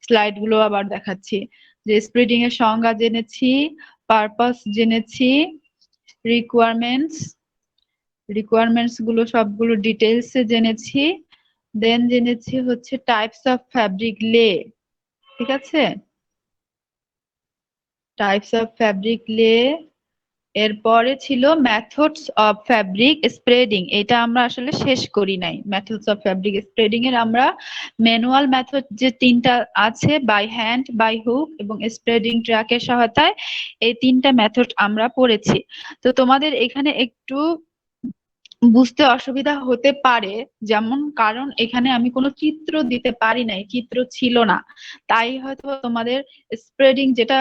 Slide গুলো আবার দেখাচ্ছি। যে স্প্রেডিং এর সংজ্ঞা জেনেছি, পারপাস জেনেছি, রিকোয়ারমেন্টস গুলো সবগুলো ডিটেলস এ জেনেছি, দেন জেনেছি হচ্ছে টাইপস অফ ফ্যাব্রিক লে। ঠিক আছে, টাইপস অফ ফ্যাব্রিক লে। এরপরে ছিল মেথডস অফ ফ্যাব্রিক স্প্রেডিং, এটা আমরা আসলে শেষ করি নাই। মেথডস অফ ফ্যাব্রিক স্প্রেডিং এর আমরা ম্যানুয়াল মেথড যে তিনটা আছে, বাই হ্যান্ড, বাই হুক এবং স্প্রেডিং ট্র্যাকের সহায়তায়, এই তিনটা মেথড আমরা পড়েছি। তো তোমাদের এখানে একটু বুঝতে অসুবিধা হতে পারে, যেমন কারণ এখানে আমি কোনো চিত্র দিতে পারি নাই, চিত্র ছিল না, তাই হয়তো তোমাদের স্প্রেডিং যেটা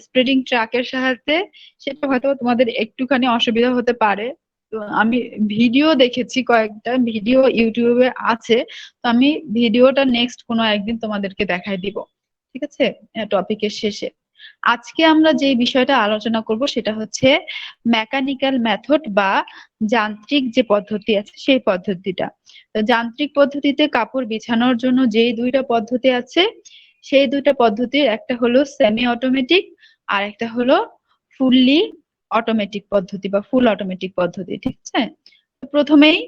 স্প্রেডিং ট্র্যাকের সাহায্যে সেটা হয়তো তোমাদের একটুখানি অসুবিধা হতে পারে। তো আমি ভিডিও দেখেছি, কয়েকটা ভিডিও ইউটিউবে আছে, তো আমি ভিডিওটা নেক্সট কোনো একদিন তোমাদেরকে দেখাই দিব। ঠিক আছে, টপিকের শেষে। আজকে আমরা যে বিষয়টা আলোচনা করব সেটা হচ্ছে মেকানিক্যাল মেথড বা যান্ত্রিক যে পদ্ধতি আছে সেই পদ্ধতিটা। তো যান্ত্রিক পদ্ধতিতে কাপড় বিছানোর জন্য যেই দুইটা পদ্ধতি আছে, সেই দুইটা পদ্ধতির একটা হলো সেমি অটোমেটিক আর একটা হলো ফুললি অটোমেটিক পদ্ধতি বা ফুল অটোমেটিক পদ্ধতি। ঠিক আছে, প্রথমেই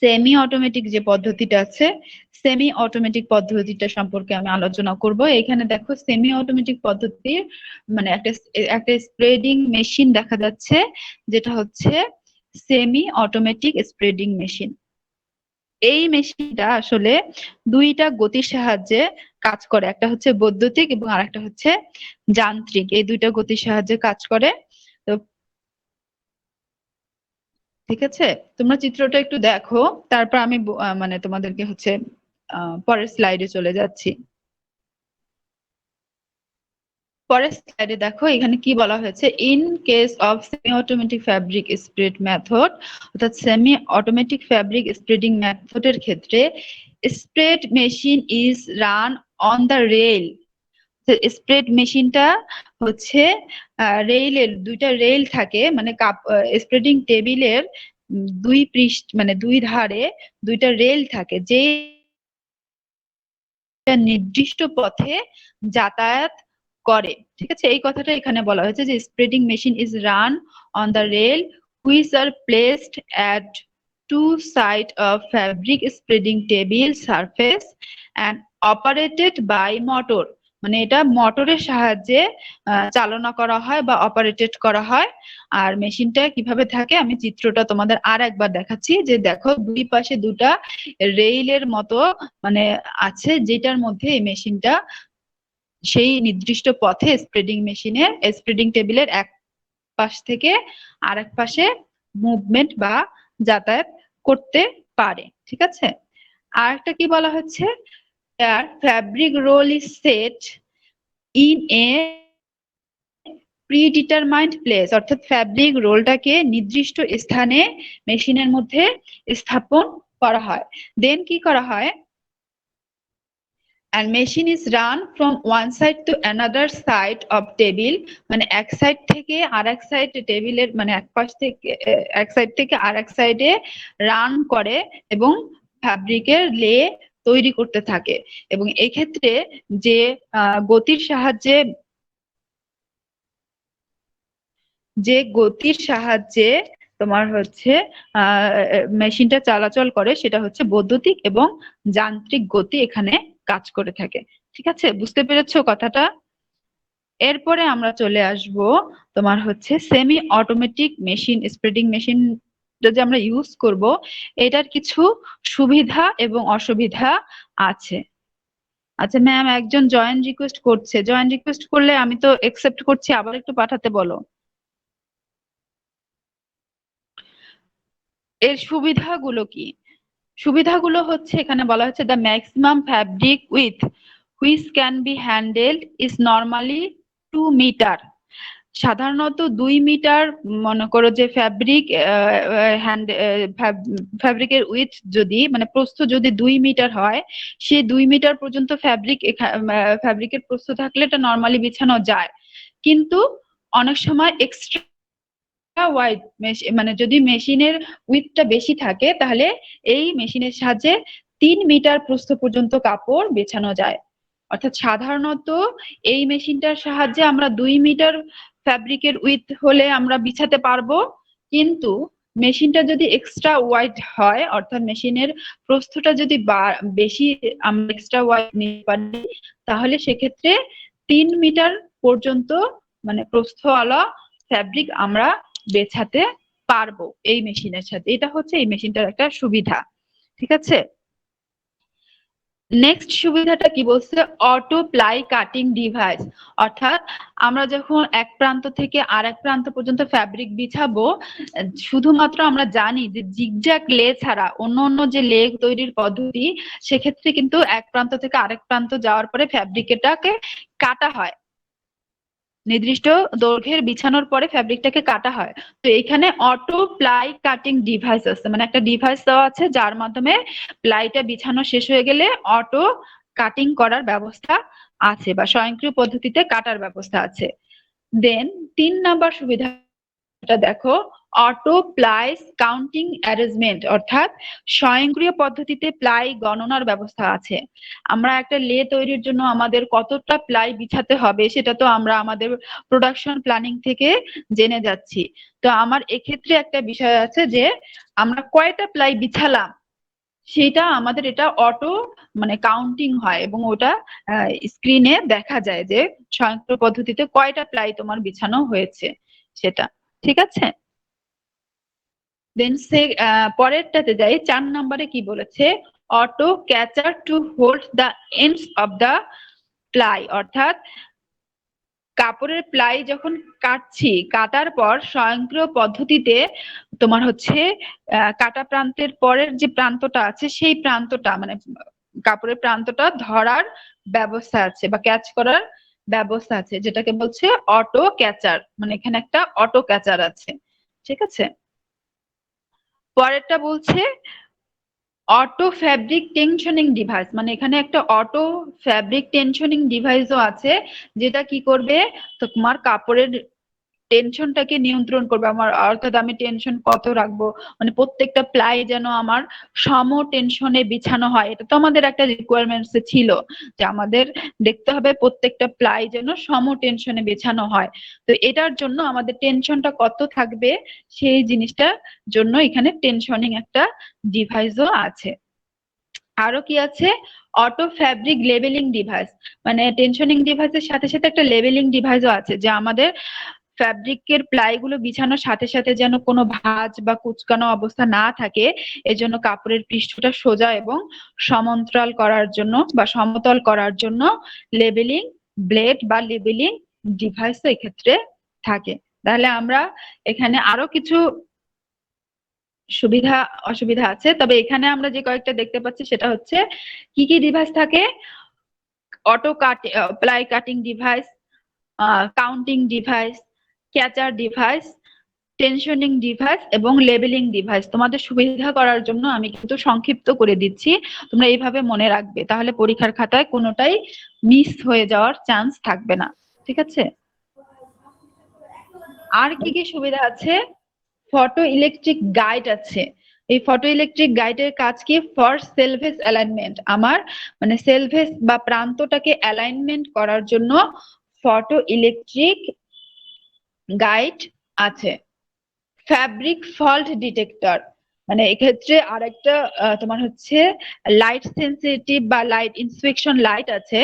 সেমি অটোমেটিক যে পদ্ধতিটা আছে, সেমি অটোমেটিক পদ্ধতিটা সম্পর্কে আমি আলোচনা করব। এখানে দেখো সেমি অটোমেটিক পদ্ধতির মানে একটা স্প্রেডিং মেশিন দেখা যাচ্ছে, যেটা হচ্ছে সেমি অটোমেটিক স্প্রেডিং মেশিন। এই মেশিনটা আসলে দুইটা গতির সাহায্যে কাজ করে, একটা হচ্ছে বৈদ্যুতিক এবং আরেকটা হচ্ছে যান্ত্রিক, এই দুইটা গতির সাহায্যে কাজ করে। তো ঠিক আছে, তোমরা চিত্রটা একটু দেখো, তারপর আমি মানে তোমাদেরকে হচ্ছে পরের স্লাইডে চলে যাচ্ছি। পরের স্লাইডে দেখো এখানে কি বলা হয়েছে, in case of semi automatic fabric spread method, অর্থাৎ সেমি অটোমেটিক ফ্যাব্রিক স্প্রেডিং মেথডের ক্ষেত্রে spread machine is run on the rail. Spread মেশিনটা হচ্ছে রেইলের, দুইটা রেল থাকে, মানে স্প্রেডিং টেবিলের দুই পৃষ্ঠ মানে দুই ধারে দুইটা রেল থাকে, যে নির্দিষ্ট পথে যাতায়াত করে। ঠিক আছে, এই কথাটা এখানে বলা হয়েছে যে spreading machine is run on the rail which are placed at two side of fabric spreading table surface and operated by motor. মানে এটা মোটরের সাহায্যে চালনা করা হয় বা অপারেটেড করা হয়। আর মেশিনটা কিভাবে থাকে আমি চিত্রটা তোমাদের আর একবার দেখাচ্ছি, যে দেখো দুই পাশে দুটা রেইলের মতো মানে আছে, যেটার মধ্যে এই মেশিনটা সেই নির্দিষ্ট পথে স্প্রেডিং টেবিলের এক পাশ থেকে আরেক পাশে মুভমেন্ট বা যাতায়াত করতে পারে। ঠিক আছে, আর একটা কি বলা হচ্ছে, fabric roll is set in a predetermined place, অর্থাৎ ফ্যাব্রিক রোলটাকে নির্দিষ্ট স্থানে মেশিনের মধ্যে স্থাপন করা হয়। দেন কি করা হয়, and machine is run from one side to another side of table, মানে এক সাইড থেকে আরেক সাইড টেবিলের মানে এক পাশ থেকে এক সাইড থেকে আরেক সাইডে রান করে এবং ফ্যাব্রিকের লে তৈরি করতে থাকে। এবং এক্ষেত্রে যে গতির সাহায্যে তোমার হচ্ছে মেশিনটা চলাচল করে, সেটা হচ্ছে বৈদ্যুতিক এবং যান্ত্রিক গতি এখানে কাজ করে থাকে। ঠিক আছে, বুঝতে পেরেছো কথাটা? এরপরে আমরা চলে আসব তোমার হচ্ছে semi automatic machine spreading machine যদি আমরা ইউজ করব, এটার কিছু সুবিধা এবং অসুবিধা আছে। আচ্ছা ম্যাম, একজন জয়েন রিকোয়েস্ট করছে, জয়েন রিকোয়েস্ট করলে আমি তো একসেপ্ট করছি, আবার একটু পাঠাতে বলো। এর সুবিধাগুলো কি? সুবিধাগুলো হচ্ছে এখানে বলা হচ্ছে the maximum fabric with which can be handled is normally 2 metre. সাধারণত 2 মিটার, মনে করো যে ফ্যাব্রিকের উইথ যদি মানে প্রস্থ যদি 2 মিটার হয়, সে 2 মিটার পর্যন্ত ফ্যাব্রিকের প্রস্থ থাকলে এটা নর্মালি বিছানো যায়। কিন্তু অনেক সময় এক্সট্রা ওয়াইড মানে যদি মেশিনের উইথটা বেশি থাকে, তাহলে এই মেশিনের সাহায্যে 3 মিটার প্রস্থ পর্যন্ত কাপড় বেছানো যায়। অর্থাৎ সাধারণত এই মেশিনটার সাহায্যে আমরা 2 মিটার ফ্যাব্রিকের উইথ হলে আমরা বিছাতে পারবো, কিন্তু মেশিনটা যদি এক্সট্রা ওয়াইড হয়, অর্থাৎ মেশিনের প্রস্থটা যদি বেশি আমরা এক্সট্রা ওয়াইড নিতে পারি, তাহলে সেক্ষেত্রে 3 মিটার পর্যন্ত মানে প্রস্থওয়ালা ফ্যাব্রিক আমরা বেছাতে পারবো এই মেশিনের সাথে। এটা হচ্ছে এই মেশিনটার একটা সুবিধা। ঠিক আছে, নেক্সট সুবিধাটা কি বলছে, অটো প্লাই কাটিং ডিভাইস। অর্থাৎ আমরা যখন এক প্রান্ত থেকে আরেক প্রান্ত পর্যন্ত ফ্যাব্রিক বিছাবো, শুধুমাত্র আমরা জানি যে জিগজ্যাগ লে ছাড়া অন্য অন্য যে লে তৈরির পদ্ধতি, সেক্ষেত্রে কিন্তু এক প্রান্ত থেকে আরেক প্রান্ত যাওয়ার পরে ফ্যাব্রিকটাকে কাটা হয়, নির্দিষ্ট দৈর্ঘ্যের বিছানোর পরে ফ্যাব্রিকটাকে কাটা হয়। তো এখানে অটো প্লাই কাটিং ডিভাইস আছে, মানে একটা ডিভাইস দেওয়া আছে যার মাধ্যমে প্লাইটা বিছানো শেষ হয়ে গেলে অটো কাটিং করার ব্যবস্থা আছে বা স্বয়ংক্রিয় পদ্ধতিতে কাটার ব্যবস্থা আছে। দেন 3 নাম্বার সুবিধাটা দেখো, অটো প্লাইস কাউন্টিং অ্যারেঞ্জমেন্ট, অর্থাৎ স্বয়ংক্রিয় পদ্ধতিতে প্লাই গণনার ব্যবস্থা আছে। আমরা একটা লে তৈরির জন্য আমাদের কতটা প্লাই বিছাতে হবে সেটা তো আমরা আমাদের প্রোডাকশন প্ল্যানিং থেকে জেনে যাচ্ছি। তো আমার এক্ষেত্রে একটা বিষয় আছে যে আমরা কয়টা প্লাই বিছালাম সেটা আমাদের এটা অটো মানে কাউন্টিং হয় এবং ওটা স্ক্রিনে দেখা যায় যে স্বয়ংক্রিয় পদ্ধতিতে কয়টা প্লাই তোমার বিছানো হয়েছে সেটা। ঠিক আছে, দেন সে পরেরটাতে যাই, 4 নম্বরে কি বলেছে, auto catcher to hold the ends of the ply. অর্থাৎ কাপড়ের প্লাই যখন কাটছি, কাটার পর স্বয়ংক্রিয় পদ্ধতিতে তোমার হচ্ছে কাটা প্রান্তের পরের যে প্রান্তটা আছে সেই প্রান্তটা মানে কাপড়ের প্রান্তটা ধরার ব্যবস্থা আছে বা ক্যাচ করার ব্যবস্থা আছে, যেটাকে বলছে অটো ক্যাচার, মানে এখানে একটা অটো ক্যাচার আছে। ঠিক আছে, পরেরটা বলছে অটো ফ্যাব্রিক টেনশনিং ডিভাইস, মানে এখানে একটা অটো ফ্যাব্রিক টেনশনিং ডিভাইসও আছে, যেটা কি করবে তোমার কাপড়ের টেনশনটাকে নিয়ন্ত্রণ করবে। আমার অর্থাৎ আমি টেনশন কত রাখবো, মানে প্রত্যেকটা প্লাই যেন আমার সম টেনশনে বিছানো হয়। এটা তো আমাদের একটা রিকোয়ারমেন্টস ছিল যে আমাদের দেখতে হবে প্রত্যেকটা প্লাই যেন সম টেনশনে বিছানো হয়। তো এটার জন্য আমাদের টেনশনটা কত থাকবে সেই জিনিসটার জন্য এখানে টেনশনিং একটা ডিভাইসও আছে। আরো কি আছে, অটো ফ্যাব্রিক লেবেলিং ডিভাইস, মানে টেনশনিং ডিভাইসের সাথে সাথে একটা লেবেলিং ডিভাইসও আছে, যে আমাদের ফ্যাব্রিকের প্লাই গুলো বিছানোর সাথে সাথে যেন কোনো ভাঁজ বা কুচকানো অবস্থা না থাকে, এজন্য কাপড়ের পৃষ্ঠটা সোজা এবং সমান্তরাল করার জন্য বা সমতল করার জন্য লেবেলিং ব্লেড বা লেবেলিং ডিভাইসও এক্ষেত্রে থাকে। তাহলে আমরা এখানে আরো কিছু সুবিধা অসুবিধা আছে, তবে এখানে আমরা যে কয়েকটা দেখতে পাচ্ছি সেটা হচ্ছে কি কি ডিভাইস থাকে, auto cut ply cutting device, counting device, catcher device, tensioning device এবং লেবেলিং ডিভাইস। তোমাদের সুবিধা করার জন্য আমি কিন্তু সংক্ষিপ্ত করে দিচ্ছি, তোমরা এইভাবে মনে রাখবে, তাহলে পরীক্ষার খাতায় কোনোটাই মিস হয়ে যাওয়ার চান্স থাকবে না। ঠিক আছে, আর কি কি সুবিধা আছে, ফটো ইলেকট্রিক গাইড আছে। এই ফটো ইলেকট্রিক গাইডের কাজ কি, ফর সেলভেজ অ্যালাইনমেন্ট, আমার মানে সেলভেজ বা প্রান্তটাকে অ্যালাইনমেন্ট করার জন্য ফটো ইলেকট্রিক গাইড আছে। ফ্যাব্রিক ফল্ট ডিটেক্টর, মানে এক্ষেত্রে আরেকটা তোমার হচ্ছে লাইট সেন্সিটিভ বা লাইট ইন্সপেকশন লাইট আছে,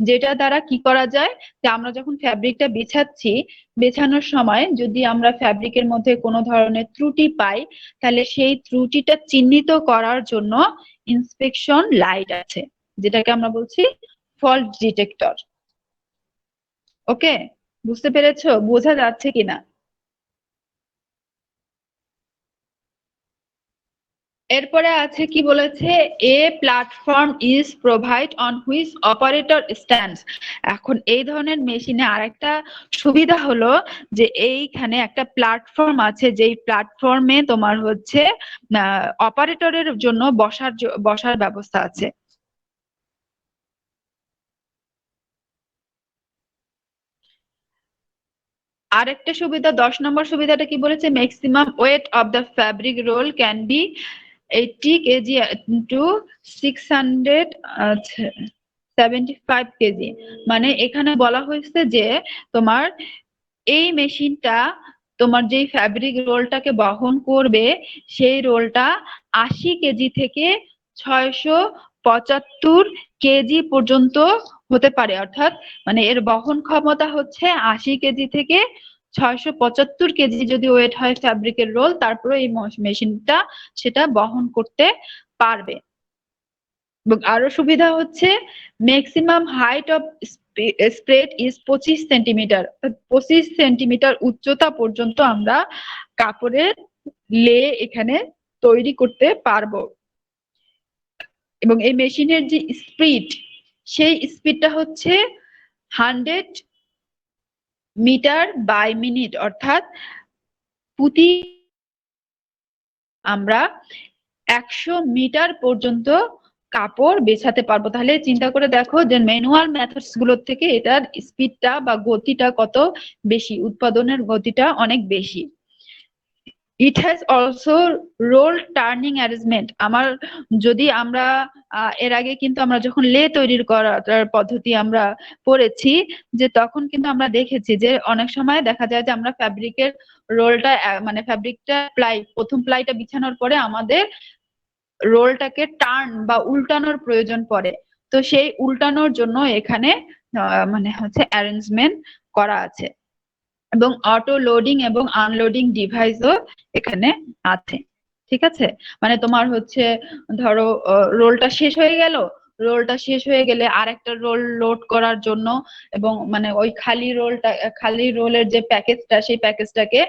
যেটা দ্বারা কি করা যায় যে আমরা যখন ফ্যাব্রিকটা বিছাচ্ছি, বেছানোর সময় যদি আমরা ফ্যাব্রিকের মধ্যে কোনো ধরনের ত্রুটি পাই, তাহলে সেই ত্রুটিটা চিহ্নিত করার জন্য ইন্সপেকশন লাইট আছে, যেটাকে আমরা বলছি ফল্ট ডিটেক্টর। ওকে, বুঝতে পেরেছো, বোঝা যাচ্ছে কিনা? এরপরে আছে কি বলেছে, এ platform is provide on which operator stands. এখন এই ধরনের মেশিনে আরেকটা সুবিধা হলো যে এইখানে একটা প্ল্যাটফর্ম আছে, যেই প্ল্যাটফর্মে তোমার হচ্ছে অপারেটরের জন্য বসার ব্যবস্থা আছে। আরেকটা সুবিধা 10 নম্বর সুবিধাটা কি বলেছে, maximum weight of the fabric roll can be 80 KG to 675 KG. মানে এখানে বলা হয়েছে যে তোমার এই মেশিনটা তোমার যেই ফ্যাব্রিক রোলটাকে বহন করবে সেই রোলটা 80 কেজি থেকে 675 কেজি পর্যন্ত হতে পারে। অর্থাৎ মানে এর বহন ক্ষমতা হচ্ছে 80 কেজি থেকে 675 কেজি যদি ওয়েট হয় ফ্যাব্রিকের রোল, তারপরে এই মেশিনটা সেটা বহন করতে পারবে। এবং আরো সুবিধা হচ্ছে maximum height of spread is 25 centimetre. 25 centimetre উচ্চতা পর্যন্ত আমরা কাপড়ের লে এখানে তৈরি করতে পারবো। এবং এই মেশিনের যে স্পিড, সেই স্পিডটা হচ্ছে 100 মিটার বাই মিনিট, অর্থাৎ প্রতি আমরা 100 মিটার পর্যন্ত কাপড় বেছাতে পারবো। তাহলে চিন্তা করে দেখো যে ম্যানুয়াল মেথডস গুলোর থেকে এটার স্পিডটা বা গতিটা কত বেশি, উৎপাদনের গতিটা অনেক বেশি। It has also roll turning arrangement. আমার যদি আমরা এর আগে কিন্তু আমরা যখন লে তৈরি করার পদ্ধতি আমরা পড়েছি, যে তখন কিন্তু আমরা দেখেছি যে অনেক সময় দেখা যায় যে আমরা ফ্যাব্রিকের রোলটা মানে ফ্যাব্রিকটা প্রথম প্লাইটা বিছানোর পরে আমাদের রোলটাকে টার্ন বা উল্টানোর প্রয়োজন পড়ে। তো সেই উল্টানোর জন্য এখানে মানে হচ্ছে অ্যারেঞ্জমেন্ট করা আছে। এবং অটো লোডিং এবং আনলোডিং ডিভাইসও এখানে আছে। ঠিক আছে, মানে তোমার হচ্ছে ধরো রোলটা শেষ হয়ে গেল, রোলটা শেষ হয়ে গেলে আরেকটা রোল লোড করার জন্য, এবং মানে ওই খালি রোলের যে প্যাকেজটা, সেই প্যাকেজটাকে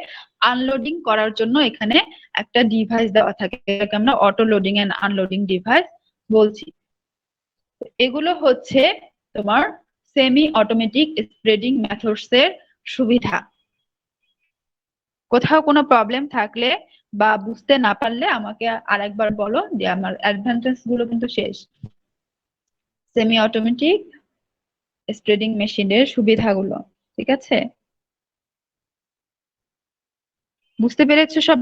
আনলোডিং করার জন্য এখানে একটা ডিভাইস দেওয়া থাকে, এটাকে আমরা auto loading and unloading device বলছি। এগুলো হচ্ছে তোমার সেমি অটোমেটিক স্প্রেডিং মেথডস এর সুবিধা। কোথাও কোনো প্রবলেম থাকলে বা বুঝতে না পারলে আমাকে আরেকবার বলো, যে আমার অ্যাডভান্টেজ গুলো কিন্তু শেষ। সেমি অটোমেটিক স্প্রেডিং মেশিনের সুবিধাগুলো, ঠিক আছে? বুঝতে পেরেছো সব?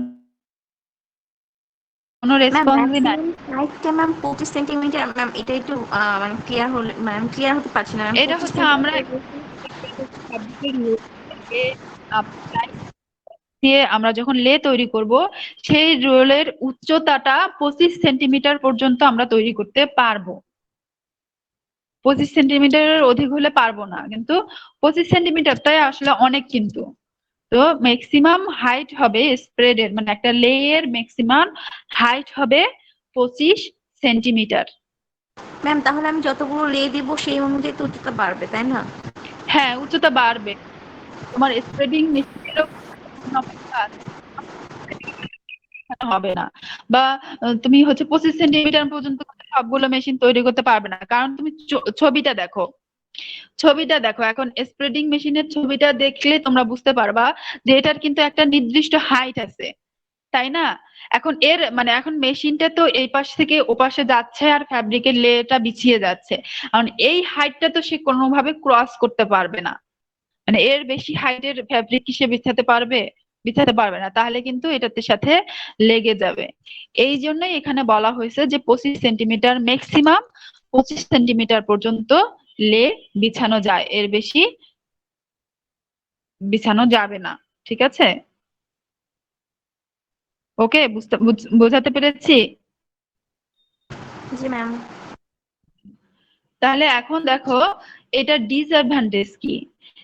কোনো রেসপন্সই নাই। সাইজটা ম্যাম 25 সেন্টিমিটার। ম্যাম এটা একটু মানে ক্লিয়ার হলে, মানে ক্লিয়ার হতে পারছি না ম্যাম। এটা 25 হচ্ছে আমরা দিয়ে আমরা যখন লে তৈরি করব, সেই রোলের উচ্চতাটা 25 সেন্টিমিটার পর্যন্ত আমরা তৈরি করতে পারবো। 25 সেন্টিমিটারের অধিক হলে পারবো না, কিন্তু 25 সেন্টিমিটারটাই আসলে অনেক। কিন্তু তো ম্যাক্সিমাম হাইট হবে স্প্রেডের, মানে একটা লেয়ের ম্যাক্সিমাম হাইট হবে 25 সেন্টিমিটার। ম্যাম তাহলে আমি যতগুলো লে দিব সেই অনুযায়ী তো উচ্চতা বাড়বে, তাই না? হ্যাঁ, উচ্চতা বাড়বে। তোমার স্প্রেডিং মেশিনেরও হবে না, বা তুমি হচ্ছে 25 সেন্টিমিটার পর্যন্ত সবগুলো মেশিন তৈরি করতে পারবে না। কারণ তুমি ছবিটা দেখো, ছবিটা দেখো, এখন স্প্রেডিং মেশিনের ছবিটা দেখলে তোমরা বুঝতে পারবা যে এটার কিন্তু একটা নির্দিষ্ট হাইট আছে, তাই না? এখন এর মানে এখন মেশিনটা তো এই পাশ থেকে ও পাশে যাচ্ছে আর ফ্যাব্রিকের লেটা বিছিয়ে যাচ্ছে। কারণ এই হাইটটা তো সে কোনোভাবে ক্রস করতে পারবে না, মানে এর বেশি হাইটের ফ্যাব্রিক কি সে বিছাতে পারবে না, তাহলে কিন্তু এটাতে সাথে লেগে যাবে। এই জন্যই এখানে বলা হয়েছে যে 25 সেন্টিমিটার, ম্যাক্সিমাম 25 সেন্টিমিটার পর্যন্ত লে বিছানো যায়, এর বেশি বিছানো যাবে না। ঠিক আছে? ওকে, বোঝাতে পেরেছি? জি ম্যাম। তাহলে এখন দেখো এটা ডিসঅ্যাডভান্টেজ কি।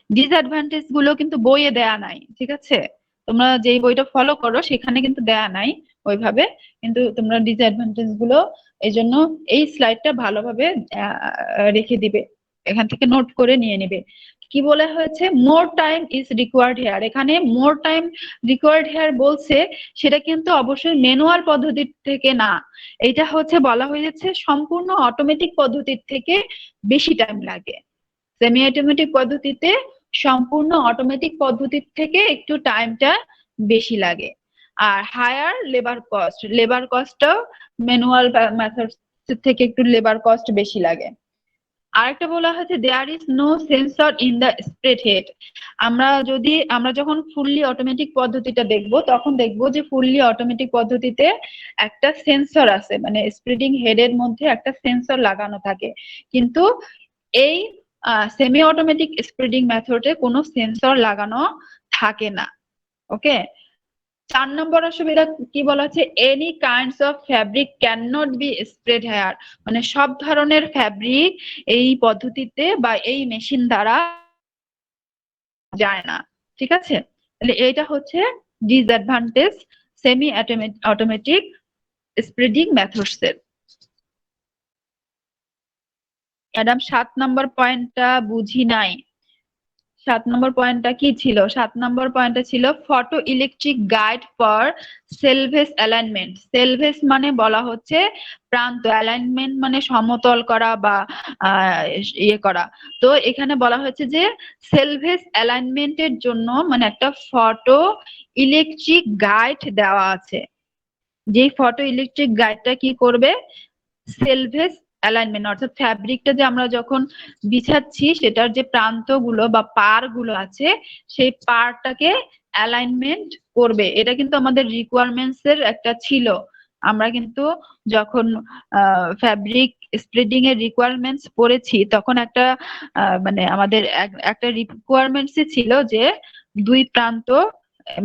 ডিসঅ্যাডভান্টেজ গুলো কিন্তু বইয়ে দেয়া নাই, ঠিক আছে? তোমরা যেই বইটা ফলো করো সেখানে কিন্তু দেয়া নাই ওইভাবে, কিন্তু তোমরা ডিসঅ্যাডভান্টেজ গুলো এই জন্য এই স্লাইডটা ভালোভাবে রেখে দিবে, এখান থেকে নোট করে নিয়ে নিবে। কি বলা হয়েছে? More time is required here. এখানে মোর টাইম রিকোয়ার্ড হেয়ার বলছে, সেটা কিন্তু অবশ্যই ম্যানুয়াল পদ্ধতির থেকে না, এটা হচ্ছে বলা হয়েছে সম্পূর্ণ অটোমেটিক পদ্ধতির থেকে বেশি টাইম লাগে। সেমি অটোমেটিক পদ্ধতিতে সম্পূর্ণ অটোমেটিক পদ্ধতির থেকে একটু টাইমটা বেশি লাগে। আর হায়ার লেবার কস্টটাও ম্যানুয়াল মেথড থেকে একটু লেবার কস্ট বেশি লাগে। আরেকটা বলা হয়েছে there is no sensor in the spread head. আমরা যখন ফুললি অটোমেটিক পদ্ধতিটা দেখব তখন দেখব যে ফুললি অটোমেটিক পদ্ধতিতে একটা সেন্সর আছে, মানে স্প্রেডিং হেডের মধ্যে একটা সেন্সর লাগানো থাকে, কিন্তু এই সেমি অটোমেটিক স্প্রেডিং মেথডে কোনো সেন্সর লাগানো থাকে না। ওকে, 4 নম্বর অসুবিধা কি বলা আছে, any kinds of fabric can not be spread here, মানে সব ধরনের ফ্যাব্রিক এই পদ্ধতিতে বা এই মেশিন দ্বারা যায় না। ঠিক আছে, তাহলে এটা হচ্ছে disadvantage semi automatic spreading methods এর। ম্যাডাম 7 নম্বর পয়েন্টটা বুঝি নাই। 7 নম্বর পয়েন্টটা কি ছিল? 7 নম্বর পয়েন্টটা ছিল photo electric guide for সেলভেস alignment. সেলভেস মানে বলা হচ্ছে প্রান্ত, অ্যালাইনমেন্ট মানে সমতল করা বা ইয়ে করা। তো এখানে বলা হয়েছে যে সেলভেস অ্যালাইনমেন্টের জন্য মানে একটা ফটো ইলেকট্রিক গাইড দেওয়া আছে। যেই ফটো ইলেকট্রিক গাইডটা কি করবে, সেলভেস অ্যালাইনমেন্ট অর্থাৎ ফ্যাব্রিকটা যে আমরা যখন বিছাচ্ছি সেটার যে প্রান্তগুলো বা পার গুলো আছে সেই পারটাকে অ্যালাইনমেন্ট করবে। এটা কিন্তু আমাদের রিকোয়ারমেন্টস এর একটা ছিল। আমরা কিন্তু যখন ফ্যাব্রিক স্প্রেডিং এর রিকোয়ারমেন্টস পড়েছি তখন একটা মানে আমাদের একটা রিকোয়ারমেন্টস ছিল যে দুই প্রান্ত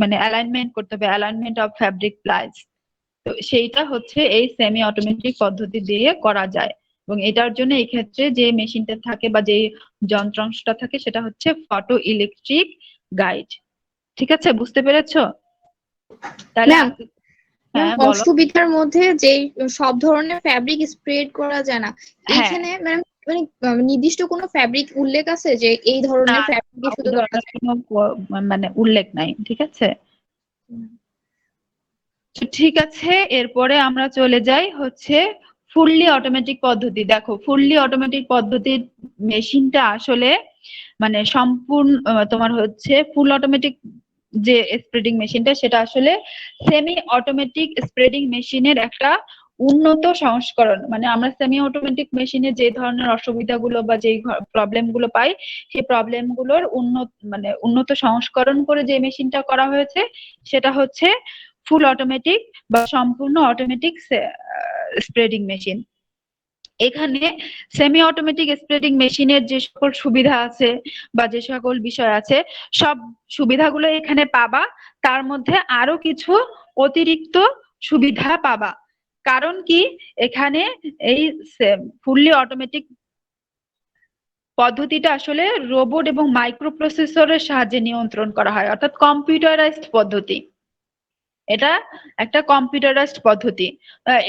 মানে অ্যালাইনমেন্ট করতে হবে, অ্যালাইনমেন্ট অফ ফ্যাব্রিক প্লাইস। তো সেইটা হচ্ছে এই সেমি অটোমেটিক পদ্ধতি দিয়ে করা যায়, এবং এটার জন্য এই ক্ষেত্রে যে মেশিনটা থাকে বা যে যন্ত্রাংশটা থাকে সেটা হচ্ছে ফটো ইলেকট্রিক গাইড। ঠিক আছে, বুঝতে পেরেছো? তাহলে ম্যাম, হ্যাঁ বলো। অসুবিধার মধ্যে যে সব ধরনের ফ্যাব্রিক স্প্রেড করা যায় না, হ্যাঁ, এইখানে ম্যাম মানে নির্দিষ্ট কোনো ফ্যাব্রিক উল্লেখ আছে যে এই না ধরনের ফ্যাব্রিক ওই শুধু করা ধরনের যায়? কোনো মানে উল্লেখ নাই। ঠিক আছে, তো ঠিক আছে, এরপরে আমরা চলে যাই হচ্ছে ফুললি অটোমেটিক পদ্ধতি। দেখো ফুললি অটোমেটিক পদ্ধতির মেশিনটা আসলে মানে সম্পূর্ণ তোমার হচ্ছে ফুল অটোমেটিক যে স্প্রেডিং মেশিনটা সেটা আসলে সেমি অটোমেটিক স্প্রেডিং মেশিনের একটা উন্নত সংস্করণ। মানে আমরা সেমি অটোমেটিক মেশিনে যে ধরনের অসুবিধাগুলো বা যে প্রবলেম গুলো পাই সেই প্রবলেম গুলোর উন্নত সংস্করণ করে যে মেশিনটা করা হয়েছে সেটা হচ্ছে ফুল অটোমেটিক বা সম্পূর্ণ অটোমেটিক স্প্রেডিং মেশিন। এখানে সেমি অটোমেটিক স্প্রেডিং মেশিনের যে সকল সুবিধা আছে বা যে সকল বিষয় আছে সব সুবিধাগুলো এখানে পাবা, তার মধ্যে আরো কিছু অতিরিক্ত সুবিধা পাবা। কারণ কি, এখানে এই ফুললি অটোমেটিক পদ্ধতিটা আসলে রোবট এবং মাইক্রো প্রসেসরের সাহায্যে নিয়ন্ত্রণ করা হয়, অর্থাৎ কম্পিউটারাইজড পদ্ধতি। এটা একটা কম্পিউটারাইজড পদ্ধতি।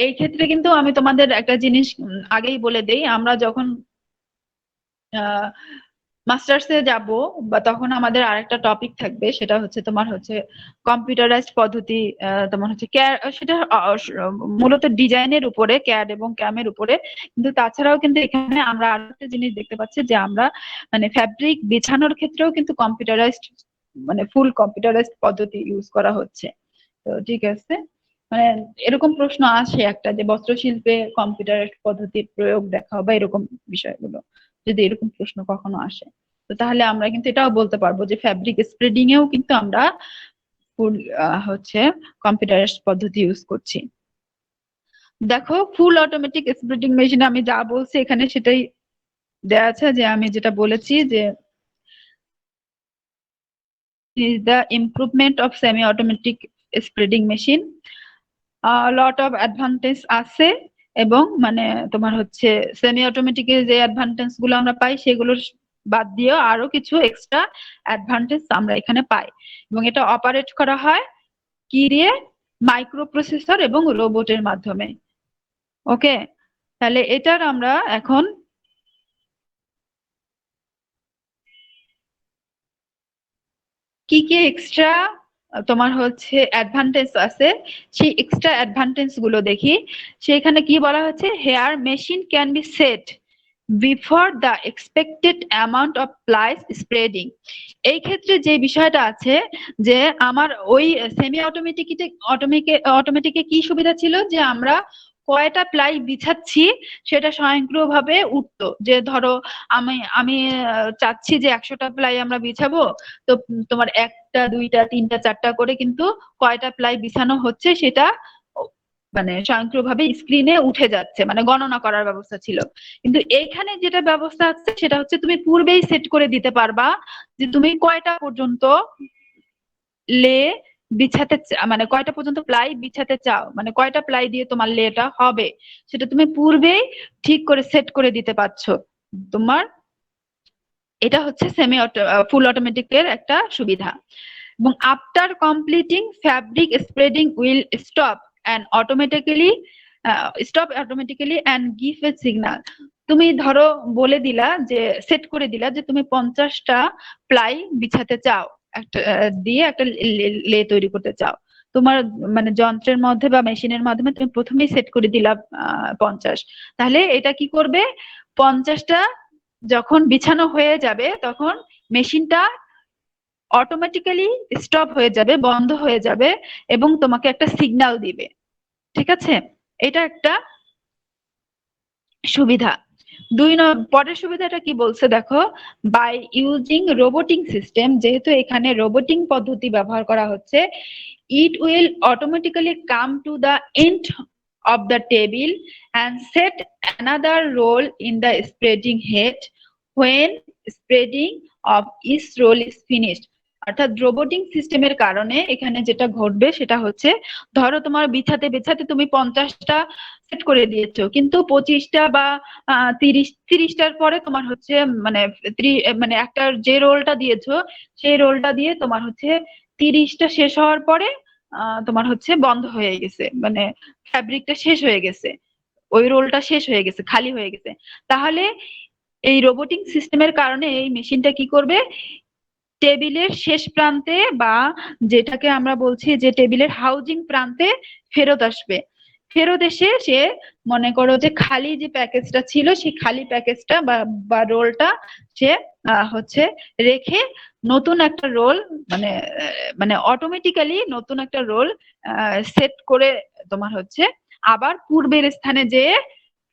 এই ক্ষেত্রে কিন্তু আমি তোমাদের একটা জিনিস আগেই বলে দেই, আমরা যখন মাস্টার্সে যাব বা তখন আমাদের আরেকটা টপিক থাকবে, সেটা হচ্ছে তোমার হচ্ছে কম্পিউটারাইজড পদ্ধতি। তোমার হচ্ছে সেটা মূলত ডিজাইনের উপরে, ক্যাড এবং ক্যামের উপরে। কিন্তু তাছাড়াও কিন্তু এখানে আমরা আরেকটা জিনিস দেখতে পাচ্ছি যে আমরা মানে ফ্যাব্রিক বিছানোর ক্ষেত্রেও কিন্তু কম্পিউটারাইজড মানে ফুল কম্পিউটারাইজড পদ্ধতি ইউজ করা হচ্ছে। তো ঠিক আছে, মানে এরকম প্রশ্ন আসে একটা যে বস্ত্রশিল্পে কম্পিউটার পদ্ধতির প্রয়োগ দেখাও বা এরকম বিষয়গুলো যদি এরকম প্রশ্ন কখনো আসে, তো তাহলে আমরা কিন্তু এটাও বলতে পারবো যে ফ্যাব্রিক স্প্রেডিং এও কিন্তু আমরা ফুল হচ্ছে কম্পিউটার পদ্ধতি ইউজ করছি। দেখো ফুল অটোমেটিক স্প্রেডিং মেশিনে আমি যা বলছি এখানে সেটাই দেয়া আছে, যে আমি যেটা বলেছি যে is the improvement of semi automatic spreading machine, lot of advantage আছে, এবং মানে তোমার হচ্ছে সেমি অটোমেটিকের যে অ্যাডভান্টেজ গুলো আমরা পাই সেগুলোর বাদ দিয়েও আরো কিছু এক্সট্রা অ্যাডভান্টেজ আমরা এখানে পাই, এবং এটা অপারেট করা হয় কি দিয়ে, মাইক্রো প্রসেসর এবং রোবটের মাধ্যমে। ওকে, তাহলে এটার আমরা এখন কি কি এক্সট্রা তোমার হচ্ছে অ্যাডভান্টেজ আছে সেই এক্সট্রা অ্যাডভান্টেজ গুলো দেখি। সেখানে কি বলা হচ্ছে, here machine can be set before the expected amount of plies spreading. এই ক্ষেত্রে যে বিষয়টা আছে যে আমার ওই সেমি অটোমেটিকে কি সুবিধা ছিল যে আমরা কয়টা প্লাই বিছাচ্ছি সেটা স্বয়ংক্রিয়ভাবে উঠতো। যে ধরো আমি আমি চাচ্ছি যে 100টা প্লাই আমরা বিছাবো, তো তোমার 1টা 2টা 3টা 4টা করে কিন্তু কয়টা প্লাই বিছানো হচ্ছে সেটা মানে স্বয়ংক্রিয়ভাবে স্ক্রিনে উঠে যাচ্ছে, মানে গণনা করার ব্যবস্থা ছিল। কিন্তু এইখানে যেটা ব্যবস্থা আছে সেটা হচ্ছে তুমি পূর্বেই সেট করে দিতে পারবা যে তুমি কয়টা পর্যন্ত লে বিছাতে মানে কয়টা পর্যন্ত প্লাই বিছাতে চাও, মানে কয়টা প্লাই দিয়ে তোমার লেটা হবে সেটা তুমি পূর্বেই ঠিক করে সেট করে দিতে পারছো। তোমার এটা হচ্ছে ফুল অটোমেটিক এর একটা সুবিধা। এবং after completing fabric spreading will stop automatically and give a signal. তুমি ধরো বলে দিলা যে সেট করে দিলা যে তুমি 50টা প্লাই বিছাতে চাও, একটা দিয়ে একটা লে তৈরি করতে চাও। তোমার মানে যন্ত্রের মধ্যে বা মেশিনের মাধ্যমে তুমি প্রথমেই সেট করে দিলা 50। তাহলে এটা কি করবে, 50টা যখন বিছানো হয়ে যাবে তখন মেশিনটা অটোমেটিক্যালি স্টপ হয়ে যাবে, বন্ধ হয়ে যাবে এবং তোমাকে একটা সিগন্যাল দিবে। ঠিক আছে, এটা একটা সুবিধা। পরের সুবিধাটা কি বলছে দেখো, বাই ইউজিং রোবোটিং সিস্টেম, যেহেতু এখানে রোবোটিং পদ্ধতি ব্যবহার করা হচ্ছে, it will automatically come to the end of the table and set another roll in the spreading head when spreading of each roll is finished। অর্থাৎ রোবোটিং সিস্টেমের কারণে এখানে যেটা ঘটবে সেটা হচ্ছে, ধরো তোমার বিছাতে বিছাতে তুমি 50টা সেট করে দিয়েছো, কিন্তু 25টা বা 30টার পরে তোমার হচ্ছে মানে মানে একটা যে রোলটা দিয়েছো সেই রোলটা দিয়ে তোমার হচ্ছে 30টা শেষ হওয়ার পরে তোমার হচ্ছে বন্ধ হয়ে গেছে, মানে ফ্যাব্রিকটা শেষ হয়ে গেছে, ওই রোলটা শেষ হয়ে গেছে, খালি হয়ে গেছে। তাহলে এই রোবোটিং সিস্টেমের কারণে এই মেশিনটা কি করবে, টেবিলের শেষ প্রান্তে বা যেটাকে আমরা বলছি যে টেবিলের হাউজিং প্রান্তে ফেরত আসবে। ফেরত এসে সে মনে করো যে খালি যে প্যাকেজটা ছিল সেই খালি প্যাকেজটা বা রোলটা সে হচ্ছে রেখে নতুন একটা রোল মানে মানে অটোমেটিক্যালি নতুন একটা রোল সেট করে তোমার হচ্ছে আবার পূর্বের স্থানে যেয়ে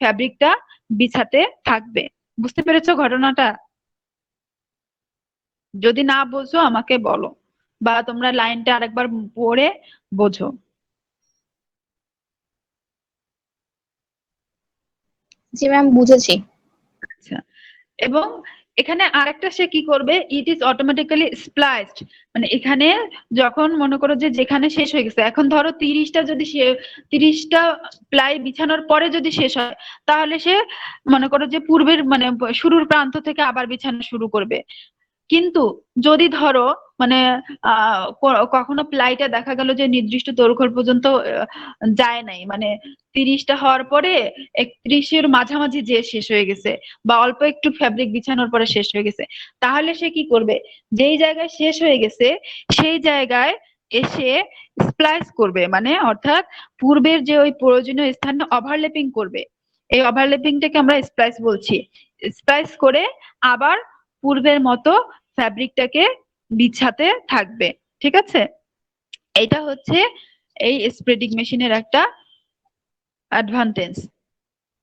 ফ্যাব্রিকটা বিছাতে থাকবে। বুঝতে পেরেছো ঘটনাটা? যদি না বোঝো আমাকে বলো, বা তোমরা লাইনটা আরেকবার পড়ে বোঝো। জি ম্যাম, বুঝেছি। আচ্ছা, এবং এখানে আরেকটা সে কি করবে, ইট ইজ অটোমেটিক্যালি স্প্লাইসড, মানে এখানে যখন মনে করো যে যেখানে শেষ হয়ে গেছে, এখন ধরো 30টা যদি সে 30টা প্লাই বিছানোর পরে যদি শেষ হয়, তাহলে সে মনে করো যে পূর্বের মানে শুরুর প্রান্ত থেকে আবার বিছানো শুরু করবে। কিন্তু যদি ধরো মানে কখনো প্লাইটা দেখা গেল যে নির্দিষ্ট দৈর্ঘ্য পর্যন্ত যায় নাই, মানে 30টা হওয়ার পরে 31-এর মাঝামাঝি যে শেষ হয়ে গেছে বা অল্প একটু ফ্যাব্রিক বিছানোর পরে শেষ হয়ে গেছে, তাহলে সে কি করবে, যেই জায়গায় শেষ হয়ে গেছে সেই জায়গায় এসে স্প্লাইস করবে, মানে অর্থাৎ পূর্বের যে ওই প্রয়োজনীয় স্থানে ওভারল্যাপিং করবে। এই ওভারল্যাপিংটাকে আমরা স্প্লাইস বলছি। স্প্লাইস করে আবার পূর্বের মতো ফ্যাব্রিকটাকে বিছাতে থাকবে। ঠিক আছে, এটা হচ্ছে এই স্প্রেডিং মেশিনের একটা অ্যাডভান্টেজ।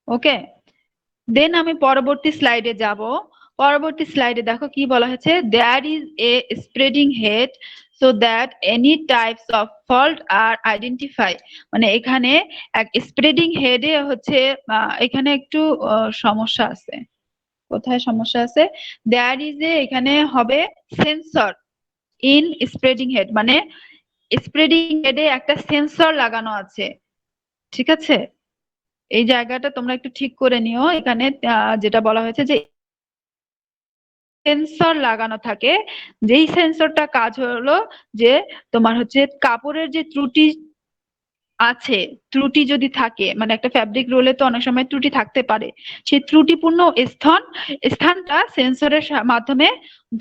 ওকে, দেন আমি পরবর্তী স্লাইডে যাব। পরবর্তী স্লাইডে দেখো কি বলা হয়েছে, there is a spreading head so that any types of fault are identify. মানে এখানে এক স্প্রেডিং হেডে হচ্ছে এখানে একটু সমস্যা আছে। কোথায় সমস্যা আছে, দেয়ার ইজ এ এখানে হবে সেন্সর ইন স্প্রেডিং হেড, মানে স্প্রেডিং হেডে একটা সেন্সর লাগানো আছে। ঠিক আছে, এই জায়গাটা তোমরা একটু ঠিক করে নিও। এখানে যেটা বলা হয়েছে যে সেন্সর লাগানো থাকে, যেই সেন্সরটা কাজ হলো যে তোমার হচ্ছে কাপড়ের যে ত্রুটি আছে, ত্রুটি যদি থাকে, মানে একটা ফ্যাব্রিক রোলে তো অনেক সময় ত্রুটি থাকতে পারে, সেই ত্রুটিপূর্ণ স্থানটা সেন্সরের মাধ্যমে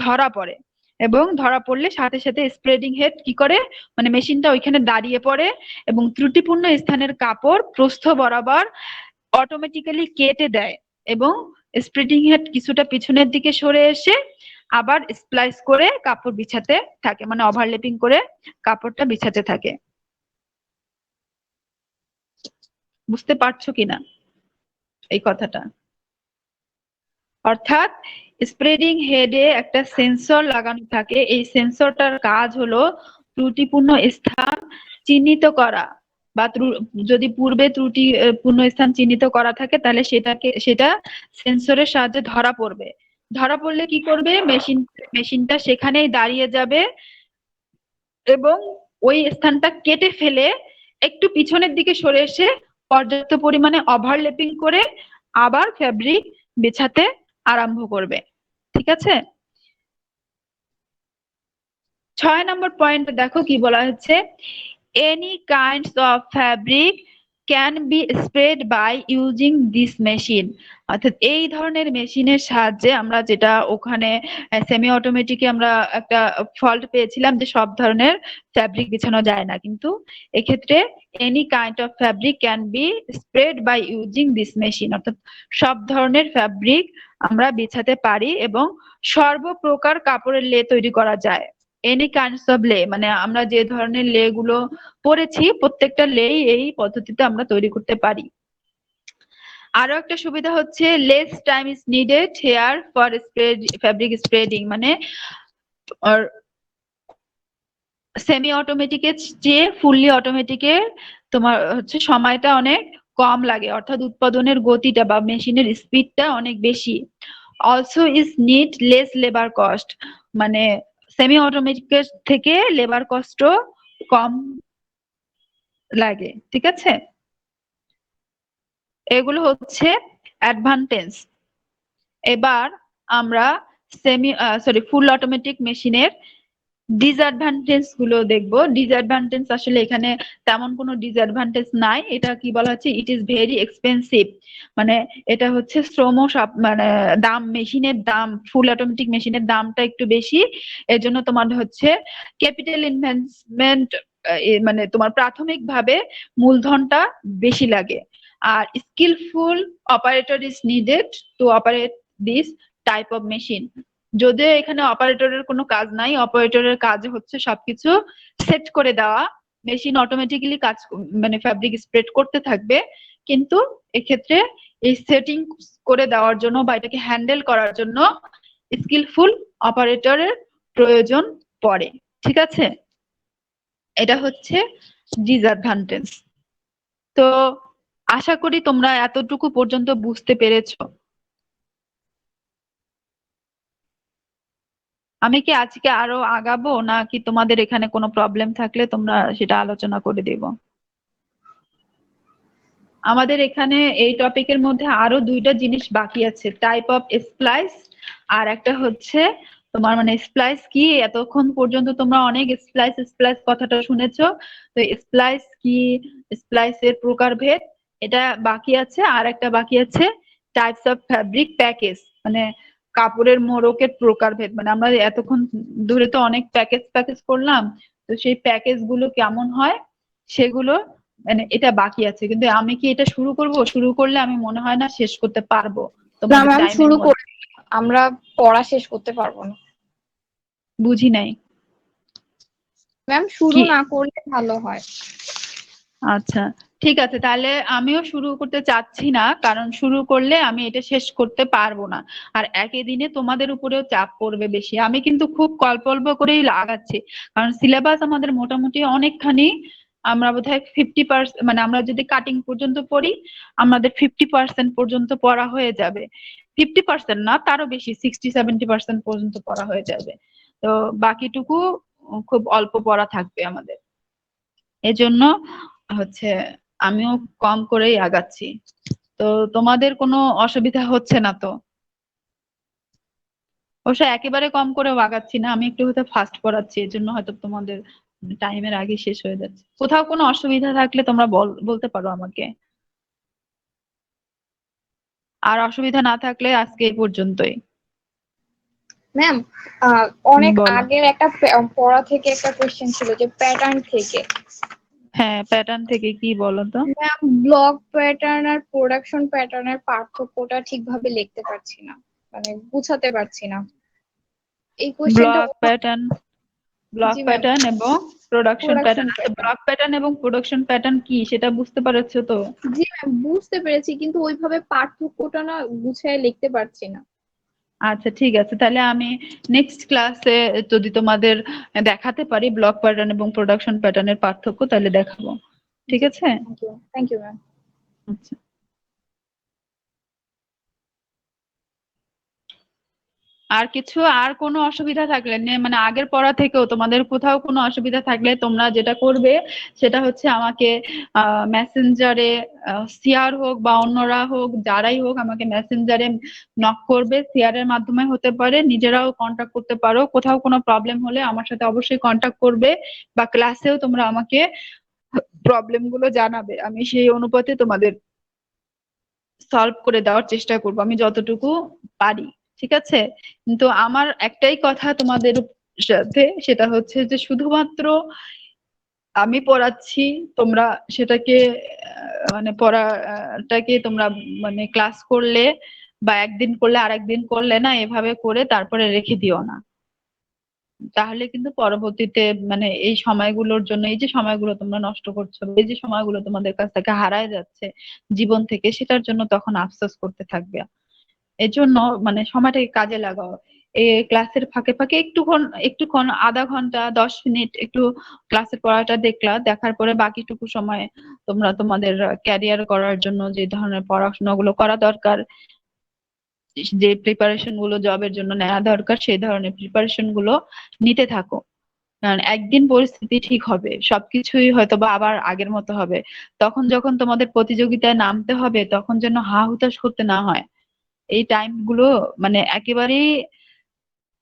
ধরা পড়ে, এবং ধরা পড়লে সাথে সাথে স্প্রেডিং হেড কি করে, মানে মেশিনটা ওইখানে দাঁড়িয়ে পড়ে এবং ত্রুটিপূর্ণ স্থানের কাপড় প্রস্থ বরাবর অটোমেটিক্যালি কেটে দেয়, এবং স্প্রেডিং হেড কিছুটা পিছনের দিকে সরে এসে আবার স্প্লাইস করে কাপড় বিছাতে থাকে, মানে ওভারল্যাপিং করে কাপড়টা বিছাতে থাকে। বুঝতে পারছো কিনা এই কথাটা? অর্থাৎ স্প্রেডিং হেডে একটা সেন্সর লাগানো থাকে, এই সেন্সরটার কাজ হলো ত্রুটিপূর্ণ স্থান চিহ্নিত করা, বা যদি পূর্বে ত্রুটিপূর্ণ স্থান চিহ্নিত করা থাকে তাহলে সেটা সেন্সরের সাহায্যে ধরা পড়বে। ধরা পড়লে কি করবে, মেশিনটা সেখানেই দাঁড়িয়ে যাবে এবং ওই স্থানটা কেটে ফেলে একটু পিছনের দিকে সরে এসে পর্যাপ্ত পরিমাণে ওভারল্যাপিং করে আবার ফ্যাব্রিক বিছাতে আরম্ভ করবে। ঠিক আছে, 6 নম্বর পয়েন্ট দেখো কি বলা হচ্ছে, any kinds of fabric can be spread by using this machine. অর্থাৎ এই ধরনের মেশিনের সাহায্যে আমরা যেটা ওখানে সেমি অটোমেটিকে আমরা একটা ফল্ট পেয়েছিলাম যে সব ধরনের ফ্যাব্রিক বিছানো যায় না, কিন্তু এক্ষেত্রে any kind of fabric can be spread by using this machine, অর্থাৎ সব ধরনের ফ্যাব্রিক আমরা বিছাতে পারি এবং সর্বপ্রকার কাপড়ের লে তৈরি করা যায়। এনি কাইন্ডস অফ লে মানে আমরা যে ধরনের লে গুলো পড়েছি প্রত্যেকটা লেই এই পদ্ধতিতে আমরা তৈরি করতে পারি। আরো একটা সুবিধা হচ্ছে less time is needed here for fabric spreading, মানে সেমি অটোমেটিকের চেয়ে ফুললি অটোমেটিকে তোমার হচ্ছে সময়টা অনেক কম লাগে, অর্থাৎ উৎপাদনের গতিটা বা মেশিনের স্পিডটা অনেক বেশি। Also is need less labour cost, মানে সেমি অটোমেটিকের থেকে লেবার কস্টও কম লাগে। ঠিক আছে, এগুলো হচ্ছে অ্যাডভান্টেজ। এবার আমরা ফুল অটোমেটিক মেশিনের ডিসঅ্যাডভান্টেজ গুলো দেখবো। ডিসঅ্যাডভান্টেজ আসলে এখানে তেমন কোনো ডিসঅ্যাডভান্টেজ নাই, এটা কি বলা হচ্ছে, ইট ইজ ভেরি এক্সপেন্সিভ, মানে এটা হচ্ছে মানে দাম, মেশিনের দাম, ফুল অটোমেটিক মেশিনের দামটা একটু বেশি। এর জন্য তোমার হচ্ছে ক্যাপিটাল ইনভেস্টমেন্ট, মানে তোমার প্রাথমিকভাবে মূলধনটা বেশি লাগে। আর skillful operator is needed to operate this type of machine. যদিও এখানে অপারেটরের কোনো কাজ নাই, অপারেটরের কাজ হচ্ছে সবকিছু সেট করে দেওয়া, মেশিন অটোমেটিক্যালি মানে ফ্যাব্রিক স্প্রেড করতে থাকবে, কিন্তু এক্ষেত্রে এই সেটিং করে দেওয়ার জন্য বা এটাকে হ্যান্ডেল করার জন্য স্কিলফুল অপারেটরের প্রয়োজন পড়ে। ঠিক আছে, এটা হচ্ছে ডিসঅ্যাডভান্টেজ। তো আশা করি তোমরা এতটুকু পর্যন্ত বুঝতে পেরেছো। আমি কি আজকে আরো আগাবো, নাকি তোমাদের এখানে কোনো প্রবলেম থাকলে তোমরা সেটা আলোচনা করে দেব? আমাদের এখানে এই টপিকের মধ্যে আরো দুইটা জিনিস বাকি আছে, টাইপ অফ স্প্লাইস আর একটা হচ্ছে তোমার মানে স্প্লাইস কি। এতক্ষণ পর্যন্ত তোমরা অনেক স্প্লাইস কথাটা শুনেছো, তো স্প্লাইস কি, স্প্লাইসের প্রকারভেদ, এটা বাকি আছে। আর একটা বাকি আছে টাইপস অফ ফ্যাব্রিক প্যাকেজ, মানে কাপড়ের মোড়কের প্রকারভেদ। মানে আমরা এতক্ষণ ধরে তো অনেক প্যাকেজ করলাম, তো সেই প্যাকেজ গুলো কেমন হয় সেগুলো মানে এটা বাকি আছে। কিন্তু আমি কি এটা শুরু করলে আমি মনে হয় না শেষ করতে পারবো না তোমাদের ম্যাম, টাইমের শুরু মধ্যে। করে আমরা পড়া শেষ করতে পারবো না। বুঝি নাই ম্যাম, শুরু কি? না করলে ভালো হয়। আচ্ছা, ঠিক আছে, তাহলে আমিও শুরু করতে চাচ্ছি না, কারণ শুরু করলে আমি এটা শেষ করতে পারবো না, আর একই দিনে তোমাদের উপরেও চাপ পড়বে বেশি। আমি কিন্তু খুব অল্প অল্প করেই লাগাচ্ছি, কারণ সিলেবাস আমাদের মোটামুটি অনেকখানি। আমরা বোধহয় 50%, মানে আমরা যদি কাটিং পর্যন্ত পড়ি আমাদের 50% পর্যন্ত পড়া হয়ে যাবে। 50% না, তারও বেশি, 60-70% পর্যন্ত পড়া হয়ে যাবে। তো বাকিটুকু খুব অল্প পড়া থাকবে আমাদের। এজন্য হচ্ছে আমিও কম করেই আগাচ্ছি। তো তোমাদের কোনো অসুবিধা হচ্ছে না তো? অবশ্য একেবারে কম করেও আগাচ্ছি না, আমি একটু হয়তো ফাস্ট পড়াচ্ছি, এর জন্য হয়তো তোমাদের টাইমের আগে শেষ হয়ে যাচ্ছে। কোথাও কোনো অসুবিধা থাকলে তোমরা বলতে পারো আমাকে, আর অসুবিধা না থাকলে আজকে এই পর্যন্তই। ম্যাম, অনেক বলো। আগের একটা পড়া থেকে একটা কোশ্চেন ছিল যে প্যাটার্ন থেকে। হ্যাঁ, প্যাটার্ন থেকে কি বলো তো? ম্যাম, ব্লক প্যাটার্ন আর প্রোডাকশন প্যাটার্নের পার্থক্যটা ঠিকভাবে লিখতে পারছি না, মানে বুঝাতে পারছি না এই কোশ্চেনটা। ব্লক প্যাটার্ন ব্লক জি ম্যাম। প্যাটার্ন এবং প্রোডাকশন প্রোডাকশন প্যাটার্ন। আচ্ছা, ব্লক প্যাটার্ন এবং প্রোডাকশন প্যাটার্ন কি সেটা বুঝতে পারছো তো? জি ম্যাম, বুঝতে পেরেছি, কিন্তু ওইভাবে পার্থক্যটা না গুছিয়ে লিখতে পারছি না। আচ্ছা ঠিক আছে, তাহলে আমি নেক্সট ক্লাসে যদি তোমাদের দেখাতে পারি ব্লক প্যাটার্ন এবং প্রোডাকশন প্যাটার্নের পার্থক্য তাহলে দেখাবো। ঠিক জি, আছে? Thank you ma'am. আচ্ছা। আর কিছু, আর কোনো অসুবিধা থাকলে মানে আগের পড়া থেকেও তোমাদের কোথাও কোনো অসুবিধা থাকলে তোমরা যেটা করবে সেটা হচ্ছে আমাকে মেসেঞ্জারে, সিআর হোক বা অন্যরা হোক, যারাই হোক, আমাকে মেসেঞ্জারে নক করবে। সিআর এর মাধ্যমে হতে পারে, নিজেরাও কন্টাক্ট করতে পারো। কোথাও কোনো প্রবলেম হলে আমার সাথে অবশ্যই কন্টাক্ট করবে, বা ক্লাসেও তোমরা আমাকে প্রবলেম গুলো জানাবে। আমি সেই অনুপাতে তোমাদের সলভ করে দেওয়ার চেষ্টা করবো আমি যতটুকু পারি। ঠিক আছে? কিন্তু আমার একটাই কথা তোমাদের সাথে, সেটা হচ্ছে যে শুধুমাত্র আমি পড়াচ্ছি, তোমরা সেটাকে মানে পড়াটাকে তোমরা মানে ক্লাস করলে বা একদিন করলে আরেকদিন করলে না, এভাবে করে তারপরে রেখে দিও না। তাহলে কিন্তু পরবর্তীতে মানে এই সময়গুলোর জন্য, এই যে সময়গুলো তোমরা নষ্ট করছো, এই যে সময়গুলো তোমাদের কাছ থেকে হারায় যাচ্ছে জীবন থেকে, সেটার জন্য তখন আফসোস করতে থাকবে। এজন্য মানে সময়টাকে কাজে লাগাও। এই ক্লাসের ফাঁকে ফাঁকে একটুক্ষণ আধা ঘন্টা 10 মিনিট একটু ক্লাসের পড়াটা দেখলা, দেখার পরে বাকিটুকু সময় তোমরা তোমাদের ক্যারিয়ার করার জন্য যে ধরনের পড়াশোনাগুলো করা দরকার, যে প্রিপারেশন গুলো জবের জন্য নেওয়া দরকার, সেই ধরনের প্রিপারেশন গুলো নিতে থাকো। কারণ একদিন পরিস্থিতি ঠিক হবে, সবকিছুই হয়তো বা আবার আগের মতো হবে। তখন যখন তোমাদের প্রতিযোগিতায় নামতে হবে, তখন যেন হা হুতাশ করতে না হয়। এই টাইম গুলো মানে একেবারেই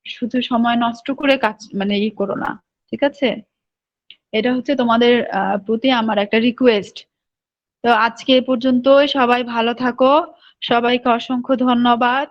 শুধু সময় নষ্ট করে কাজ মানে করো না। ঠিক আছে? এটা হচ্ছে তোমাদের প্রতি আমার একটা রিকোয়েস্ট। তো আজকে এ পর্যন্তই। সবাই ভালো থাকো। সবাইকে অসংখ্য ধন্যবাদ।